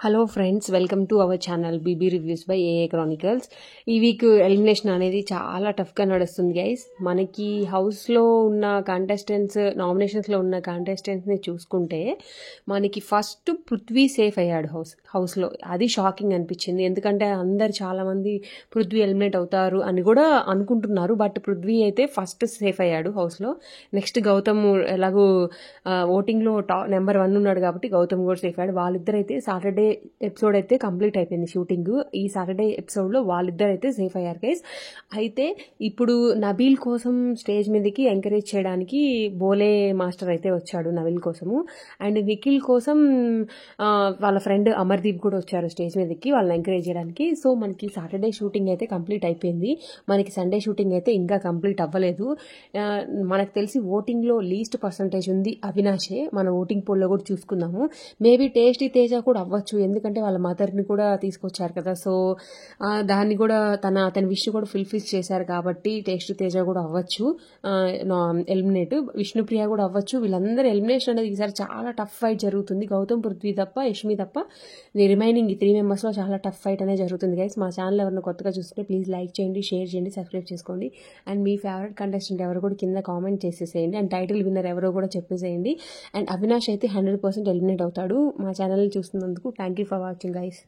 Hello friends, welcome to our channel BB reviews by AA Chronicles. ఈ week elimination అనేది చాలా టఫ్గా నడుస్తుంది గైస్. మనకి హౌస్లో ఉన్న కంటెస్టెంట్స్, నామినేషన్స్లో ఉన్న కంటెస్టెంట్స్ని చూసుకుంటే మనకి ఫస్ట్ పృథ్వీ సేఫ్ అయ్యాడు హౌస్లో. అది షాకింగ్ అనిపించింది, ఎందుకంటే అందరు చాలామంది పృథ్వీ ఎలిమినేట్ అవుతారు అని కూడా అనుకుంటున్నారు. బట్ పృథ్వీ అయితే ఫస్ట్ సేఫ్ అయ్యాడు హౌస్లో. నెక్స్ట్ గౌతమ్ ఎలాగో ఓటింగ్లో నెంబర్ 1 ఉన్నాడు కాబట్టి గౌతమ్ కూడా సేఫ్ అయ్యాడు. వాళ్ళిద్దరైతే సాటర్డే ఎపిసోడ్ అయితే కంప్లీట్ అయిపోయింది షూటింగ్. ఈ సాటర్డే ఎపిసోడ్లో వాళ్ళిద్దరు అయితే సేఫ్ అయ్యారు గైస్. అయితే ఇప్పుడు నబీల్ కోసం స్టేజ్ మీదకి ఎంకరేజ్ చేయడానికి బోలే మాస్టర్ అయితే వచ్చాడు నబీల్ కోసము. అండ్ నిఖిల్ కోసం వాళ్ళ ఫ్రెండ్ అమర్దీప్ కూడా వచ్చారు స్టేజ్ మీదకి వాళ్ళని ఎంకరేజ్ చేయడానికి. సో మనకి సాటర్డే షూటింగ్ అయితే కంప్లీట్ అయిపోయింది. మనకి సండే షూటింగ్ అయితే ఇంకా కంప్లీట్ అవ్వలేదు. మనకు తెలిసి ఓటింగ్లో లీస్ట్ పర్సంటేజ్ ఉంది అవినాషే. మన ఓటింగ్ పోల్లో కూడా చూసుకుందాము. మేబీ టేస్టీ తేజ కూడా అవ్వచ్చు, ఎందుకంటే వాళ్ళ మదర్ని కూడా తీసుకొచ్చారు కదా. సో దాన్ని కూడా అతని విష్ కూడా ఫుల్ఫిల్ చేశారు కాబట్టి టేస్ట్ తేజ కూడా అవ్వచ్చు ఎలిమినేట్. విష్ణుప్రియ కూడా అవ్వచ్చు. వీళ్ళందరూ ఎలిమినేషన్ అనేది ఈసారి చాలా టఫ్ ఫైట్ జరుగుతుంది. గౌతమ్, పృథ్వీ తప్ప, యష్మి తప్ప రిమైనింగ్ 3 మెంబర్స్లో చాలా టఫ్ ఫైట్ అనేది జరుగుతుంది గైస్. మా ఛానల్ ఎవరైనా కొత్తగా చూస్తుంటే ప్లీజ్ లైక్ చేయండి, షేర్ చేయండి, సబ్స్క్రైబ్ చేసుకోండి. అండ్ మీ ఫేవరెట్ కంటెస్టెంట్ ఎవరు కూడా కింద కామెంట్ చేసేసేయండి. అండ్ టైటిల్ విన్నర్ ఎవరో కూడా చెప్పేసేయండి. అండ్ అవినాష్ అయితే 100% ఎలిమినేట్ అవుతాడు. మా ఛానల్ని చూస్తున్నందుకు thank you for watching guys.